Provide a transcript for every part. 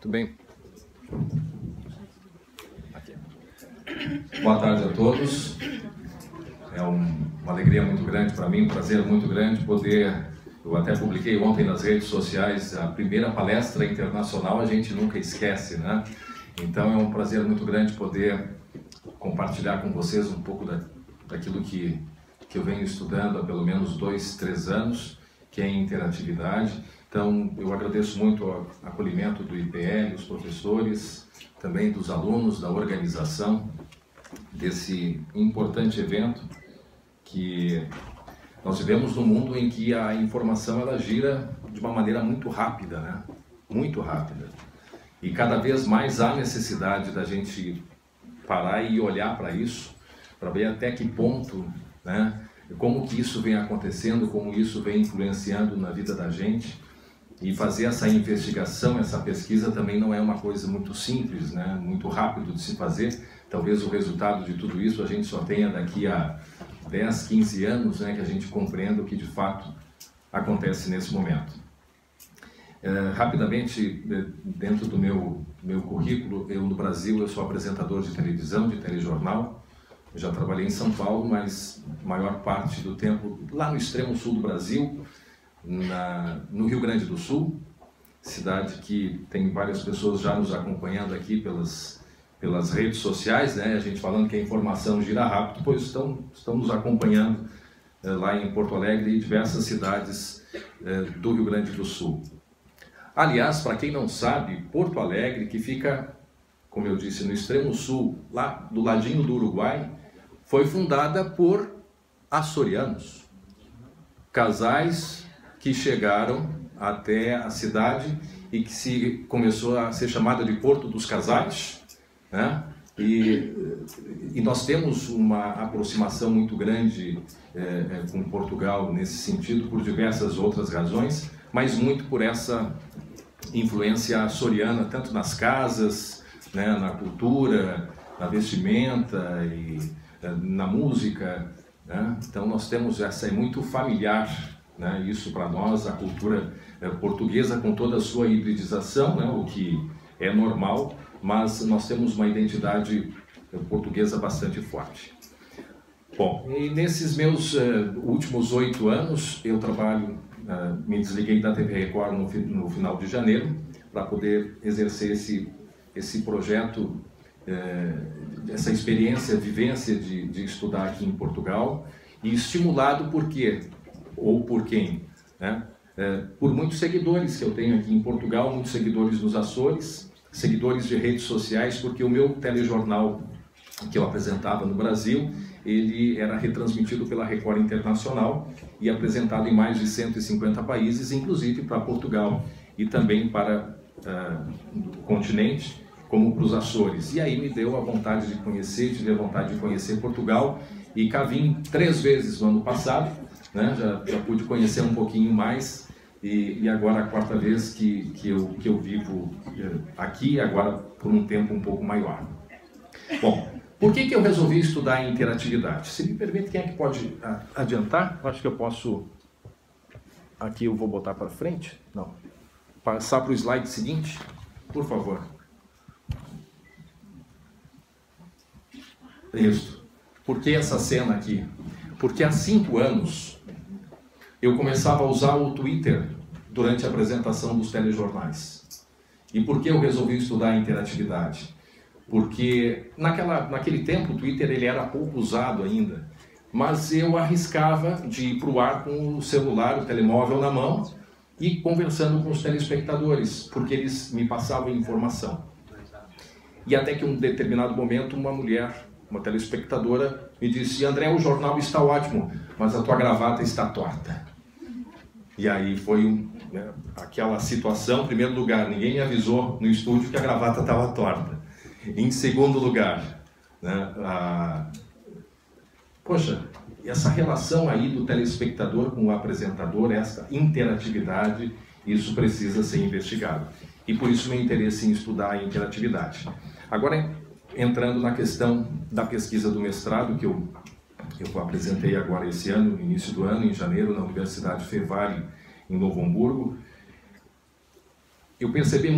Muito bem. Aqui. Boa tarde a todos. É uma alegria muito grande para mim, um prazer muito grande poder... Eu até publiquei ontem nas redes sociais a primeira palestra internacional, a gente nunca esquece, né? Então é um prazer muito grande poder compartilhar com vocês um pouco daquilo que eu venho estudando há pelo menos 2, 3 anos, que é interatividade. Então eu agradeço muito o acolhimento do IPL, os professores, também dos alunos, da organização desse importante evento que nós vivemos num mundo em que a informação ela gira de uma maneira muito rápida, né? Muito rápida. E cada vez mais há necessidade da gente parar e olhar para isso, para ver até que ponto, né? Como que isso vem acontecendo, como isso vem influenciando na vida da gente. E fazer essa investigação, essa pesquisa também não é uma coisa muito simples, né? Muito rápido de se fazer. Talvez o resultado de tudo isso a gente só tenha daqui a 10, 15 anos, né, que a gente compreenda o que de fato acontece nesse momento. Rapidamente, dentro do meu currículo, eu no Brasil eu sou apresentador de televisão, de telejornal. Eu já trabalhei em São Paulo, mas a maior parte do tempo lá no extremo sul do Brasil, no Rio Grande do Sul, cidade que tem várias pessoas já nos acompanhando aqui pelas redes sociais, né? A gente falando que a informação gira rápido, pois estão nos acompanhando lá em Porto Alegre e diversas cidades do Rio Grande do Sul. Aliás, para quem não sabe, Porto Alegre, que fica, como eu disse, no extremo sul, lá do ladinho do Uruguai, foi fundada por açorianos, casais que chegaram até a cidade e que começou a ser chamada de Porto dos Casais, né? E nós temos uma aproximação muito grande com Portugal nesse sentido, por diversas outras razões, mas muito por essa influência açoriana, tanto nas casas, né, na cultura, na vestimenta e na música, né? Então nós temos essa, é muito familiar, né, isso para nós, a cultura portuguesa com toda a sua hibridização, né, o que é normal, mas nós temos uma identidade portuguesa bastante forte. Bom, e nesses meus últimos 8 anos, eu trabalho, me desliguei da TV Record no final de janeiro, para poder exercer esse projeto, essa experiência, vivência de estudar aqui em Portugal, e estimulado por quê? Ou por quem? Né? Por muitos seguidores que eu tenho aqui em Portugal, muitos seguidores nos Açores, seguidores de redes sociais, porque o meu telejornal que eu apresentava no Brasil, ele era retransmitido pela Record Internacional e apresentado em mais de 150 países, inclusive para Portugal e também para o continente, como para os Açores. E aí me deu a vontade de conhecer, tive a vontade de conhecer Portugal, e cá vim 3 vezes no ano passado, né? Já pude conhecer um pouquinho mais. E agora a 4ª vez que eu vivo aqui, agora por um tempo um pouco maior. Bom, por que eu resolvi estudar interatividade? Se me permite, quem é que pode adiantar? Acho que eu posso... Aqui eu vou botar para frente. Não. Passar para o slide seguinte, por favor. Isso. Por que essa cena aqui? Porque há 5 anos... eu começava a usar o Twitter durante a apresentação dos telejornais. E por que eu resolvi estudar a interatividade? Porque naquele tempo o Twitter ele era pouco usado ainda, mas eu arriscava de ir para o ar com o celular, o telemóvel na mão e conversando com os telespectadores, porque eles me passavam informação. E até que em um determinado momento uma mulher, uma telespectadora, me disse: André, o jornal está ótimo, mas a tua gravata está torta. E aí foi aquela situação. Em primeiro lugar, ninguém me avisou no estúdio que a gravata estava torta. Em segundo lugar, né, poxa, essa relação aí do telespectador com o apresentador, essa interatividade, isso precisa ser investigado. E por isso meu interesse em estudar a interatividade. Agora, entrando na questão da pesquisa do mestrado, que eu apresentei agora esse ano, no início do ano, em janeiro, na Universidade Fevale, em Novo Hamburgo. eu percebi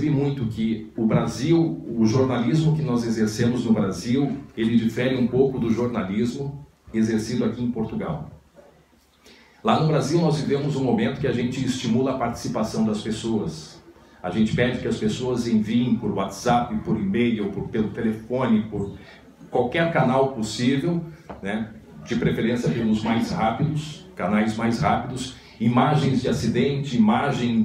muito que o Brasil, o jornalismo que nós exercemos no Brasil, ele difere um pouco do jornalismo exercido aqui em Portugal. Lá no Brasil nós vivemos um momento que a gente estimula a participação das pessoas. A gente pede que as pessoas enviem por WhatsApp, por e-mail, pelo telefone, por qualquer canal possível, né? De preferência pelos mais rápidos, canais mais rápidos, imagens de acidente, imagem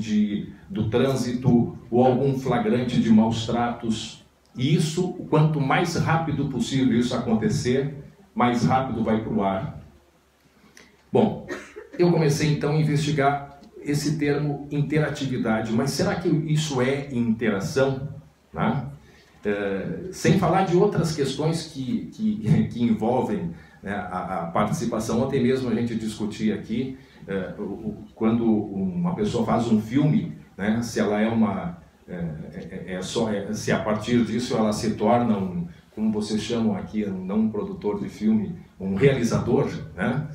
do trânsito ou algum flagrante de maus tratos. E isso, quanto mais rápido possível isso acontecer, mais rápido vai para o ar. Bom, eu comecei então a investigar esse termo interatividade, mas será que isso é interação? Né? Sem falar de outras questões que envolvem, né, a participação. Ontem mesmo a gente discutia aqui, quando uma pessoa faz um filme, né, se ela é se a partir disso ela se torna como vocês chamam aqui, não um produtor de filme, um realizador, né?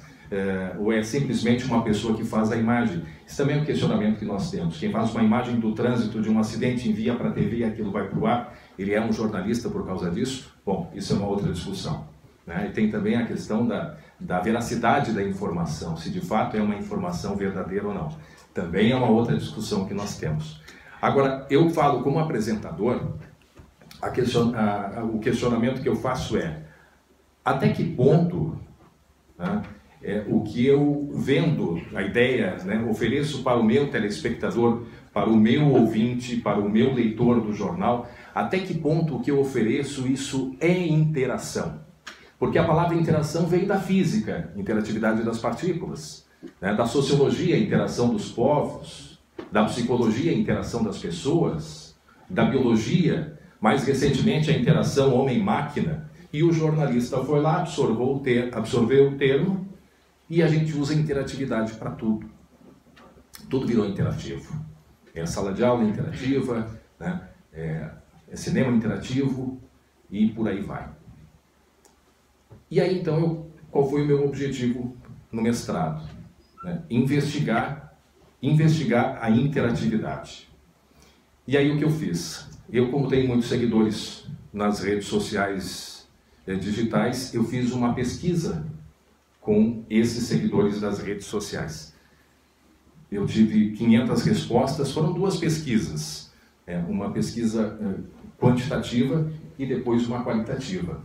Ou é simplesmente uma pessoa que faz a imagem. Isso também é um questionamento que nós temos. Quem faz uma imagem do trânsito de um acidente, envia para a TV e aquilo vai para o ar, ele é um jornalista por causa disso? Bom, isso é uma outra discussão, né? E tem também a questão da veracidade da informação, se de fato é uma informação verdadeira ou não. Também é uma outra discussão que nós temos. Agora, eu falo como apresentador, o questionamento que eu faço é: até que ponto, né, o que eu vendo, a ideia, né, ofereço para o meu telespectador, para o meu ouvinte, para o meu leitor do jornal, até que ponto o que eu ofereço, isso é interação? Porque a palavra interação vem da física, interatividade das partículas, né, da sociologia, interação dos povos, da psicologia, interação das pessoas, da biologia, mais recentemente a interação homem-máquina, e o jornalista foi lá, absorveu o termo, e a gente usa interatividade para tudo. Tudo virou interativo. É sala de aula interativa, né? É cinema interativo e por aí vai. E aí então, qual foi o meu objetivo no mestrado? Né? Investigar a interatividade. E aí o que eu fiz? Eu, como tenho muitos seguidores nas redes sociais digitais, eu fiz uma pesquisa com esses seguidores das redes sociais. Eu tive 500 respostas, foram duas pesquisas, uma pesquisa quantitativa e depois uma qualitativa.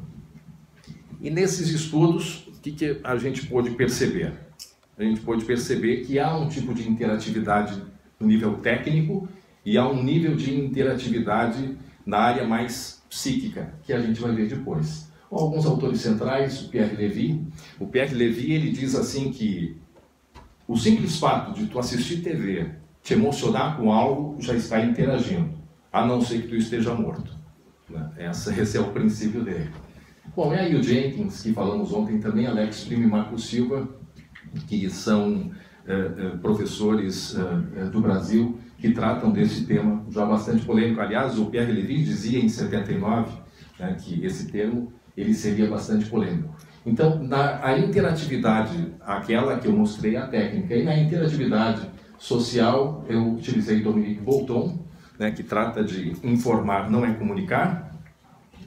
E nesses estudos, o que a gente pôde perceber? A gente pôde perceber que há um tipo de interatividade no nível técnico e há um nível de interatividade na área mais psíquica, que a gente vai ver depois. Alguns autores centrais, o Pierre Levy, ele diz assim que o simples fato de tu assistir TV, te emocionar com algo, já está interagindo, a não ser que tu esteja morto. Esse é o princípio dele. Bom, e aí o Jenkins, que falamos ontem também, Alex Primo e Marco Silva, que são professores do Brasil, que tratam desse tema já bastante polêmico. Aliás, o Pierre Levy dizia em 79, né, que esse termo ele seria bastante polêmico. Então, a interatividade, aquela que eu mostrei, a técnica, e na interatividade social, eu utilizei Dominique Bolton, né, que trata de informar, não é comunicar.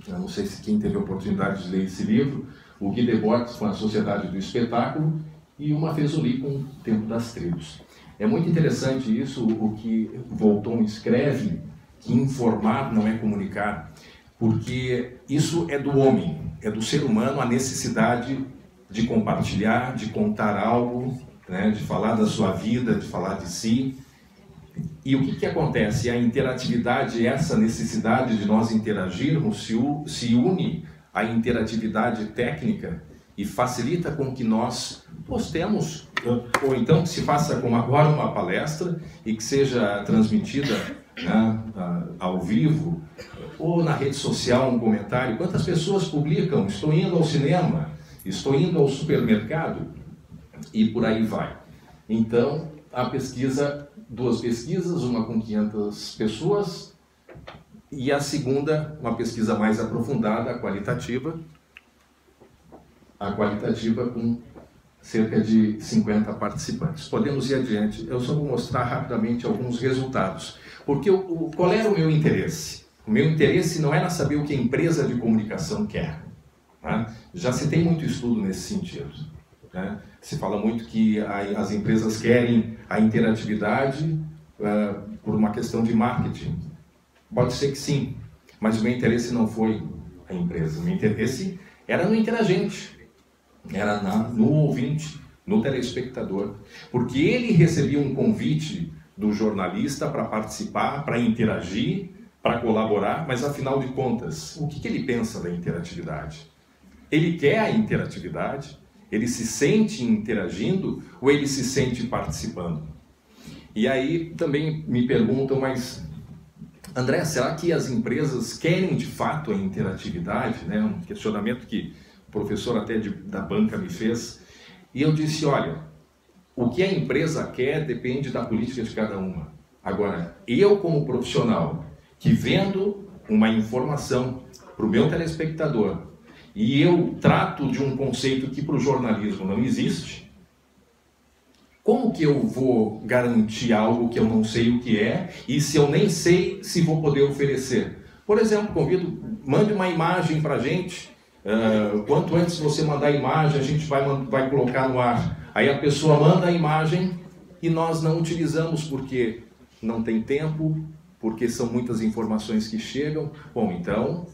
Eu não sei se quem teve a oportunidade de ler esse livro, o Guy Debord com a Sociedade do Espetáculo e o Maffezoli com o Tempo das Tribos. É muito interessante isso, o que Bolton escreve, que informar não é comunicar, porque isso é do homem, é do ser humano, a necessidade de compartilhar, de contar algo, né, de falar da sua vida, de falar de si. E o que acontece? A interatividade, essa necessidade de nós interagirmos, se une à interatividade técnica e facilita com que nós postemos, ou então que se faça como agora uma palestra e que seja transmitida, né, ao vivo, ou na rede social um comentário. Quantas pessoas publicam, estou indo ao cinema, estou indo ao supermercado, e por aí vai. Então, a pesquisa, duas pesquisas, uma com 500 pessoas, e a segunda, uma pesquisa mais aprofundada, a qualitativa com cerca de 50 participantes. Podemos ir adiante, eu só vou mostrar rapidamente alguns resultados. Porque qual era o meu interesse? O meu interesse não era saber o que a empresa de comunicação quer. Né? Já se tem muito estudo nesse sentido. Né? Se fala muito que as empresas querem a interatividade por uma questão de marketing. Pode ser que sim, mas o meu interesse não foi a empresa. O meu interesse era no interagente, era no ouvinte, no telespectador. Porque ele recebia um convite do jornalista para participar, para interagir, para colaborar, mas afinal de contas, o que ele pensa da interatividade? Ele quer a interatividade? Ele se sente interagindo ou ele se sente participando? E aí também me perguntam, mas André, será que as empresas querem de fato a interatividade? Né? Um questionamento que o professor até da banca me fez. E eu disse, olha, o que a empresa quer depende da política de cada uma. Agora, eu como profissional, que vendo uma informação para o meu telespectador, e eu trato de um conceito que para o jornalismo não existe, como que eu vou garantir algo que eu não sei o que é, e se eu nem sei se vou poder oferecer? Por exemplo, mande uma imagem para a gente, quanto antes você mandar a imagem, a gente vai colocar no ar. Aí a pessoa manda a imagem e nós não utilizamos porque não tem tempo, porque são muitas informações que chegam. Bom, então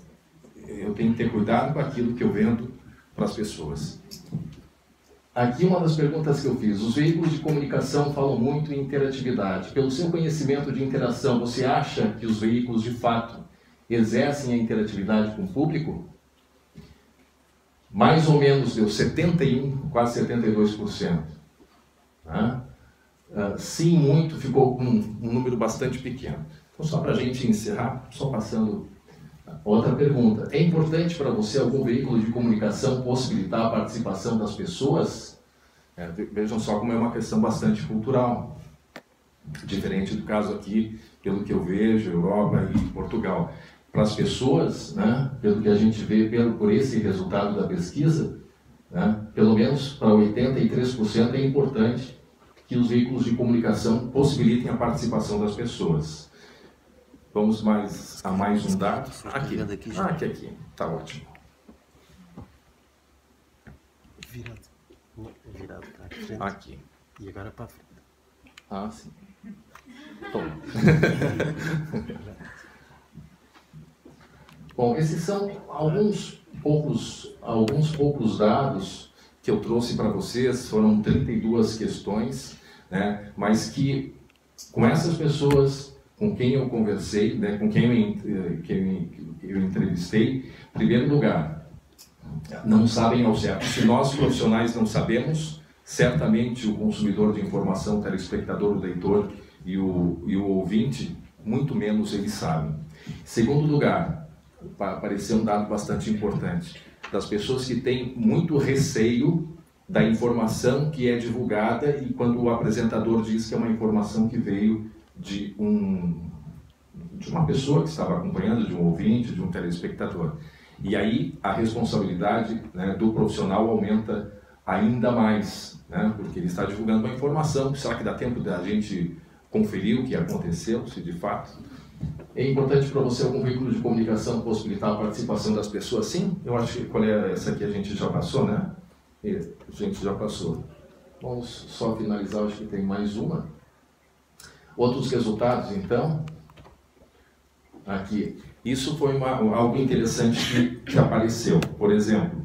eu tenho que ter cuidado com aquilo que eu vendo para as pessoas. Aqui uma das perguntas que eu fiz. Os veículos de comunicação falam muito em interatividade. Pelo seu conhecimento de interação, você acha que os veículos de fato exercem a interatividade com o público? Mais ou menos deu 71%, quase 72%. Tá? Sim, muito, ficou com um número bastante pequeno. Então, só para a gente encerrar, só passando outra pergunta. É importante para você algum veículo de comunicação possibilitar a participação das pessoas? Vejam só como é uma questão bastante cultural. Diferente do caso aqui, pelo que eu vejo, Europa e Portugal. Para as pessoas, né, pelo que a gente vê por esse resultado da pesquisa, né, pelo menos para 83% é importante que os veículos de comunicação possibilitem a participação das pessoas. Vamos a mais um dado. Aqui. Aqui. Está ótimo. Virado para frente. Aqui. E agora para frente. Ah, sim. Toma. Bom, esses são alguns poucos dados que eu trouxe para vocês. Foram 32 questões, né? Mas que com essas pessoas com quem eu conversei, né, com quem eu entrevistei, em primeiro lugar, não sabem ao certo. Se nós profissionais não sabemos, certamente o consumidor de informação, o telespectador, o leitor e o ouvinte, muito menos eles sabem. Segundo lugar, apareceu um dado bastante importante, das pessoas que têm muito receio da informação que é divulgada e quando o apresentador diz que é uma informação que veio de uma pessoa que estava acompanhando, de um ouvinte, de um telespectador. E aí a responsabilidade, né, do profissional aumenta ainda mais, né, porque ele está divulgando uma informação. Será que dá tempo da gente conferir o que aconteceu, se de fato? É importante para você algum veículo de comunicação possibilitar a participação das pessoas? Sim, eu acho que qual é essa aqui a gente já passou, né? A gente já passou. Vamos só finalizar, acho que tem mais uma. Outros resultados, então, aqui. Isso foi algo interessante que apareceu. Por exemplo,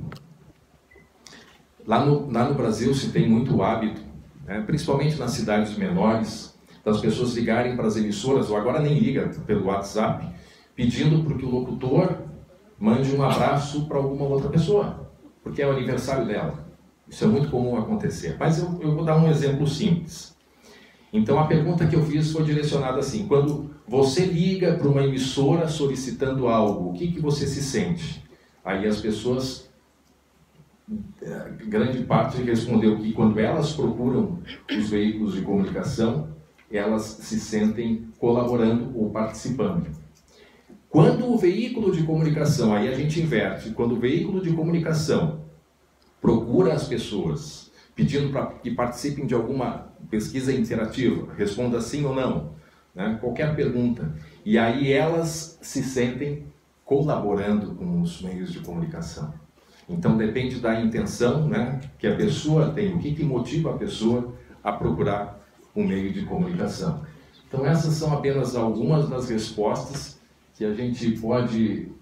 lá no Brasil se tem muito hábito, né, principalmente nas cidades menores, das pessoas ligarem para as emissoras, ou agora nem liga pelo WhatsApp, pedindo para que o locutor mande um abraço para alguma outra pessoa, porque é o aniversário dela. Isso é muito comum acontecer. Mas eu vou dar um exemplo simples. Então a pergunta que eu fiz foi direcionada assim: quando você liga para uma emissora solicitando algo, o que você se sente? Aí as pessoas, grande parte respondeu que quando elas procuram os veículos de comunicação, elas se sentem colaborando ou participando. Quando o veículo de comunicação, aí a gente inverte, quando o veículo de comunicação procura as pessoas, pedindo para que participem de alguma pesquisa interativa, responda sim ou não, né? Qualquer pergunta. E aí elas se sentem colaborando com os meios de comunicação. Então depende da intenção, né, que a pessoa tem, o que motiva a pessoa a procurar um meio de comunicação. Então essas são apenas algumas das respostas que a gente pode,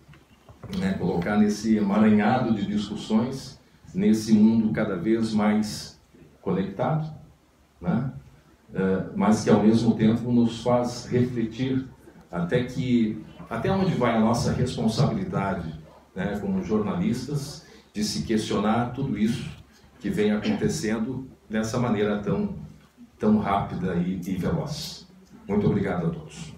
né, colocar nesse emaranhado de discussões, nesse mundo cada vez mais conectado, né, mas que ao mesmo tempo nos faz refletir até onde vai a nossa responsabilidade, né, como jornalistas, de se questionar tudo isso que vem acontecendo dessa maneira tão rápida e veloz. Muito obrigado a todos.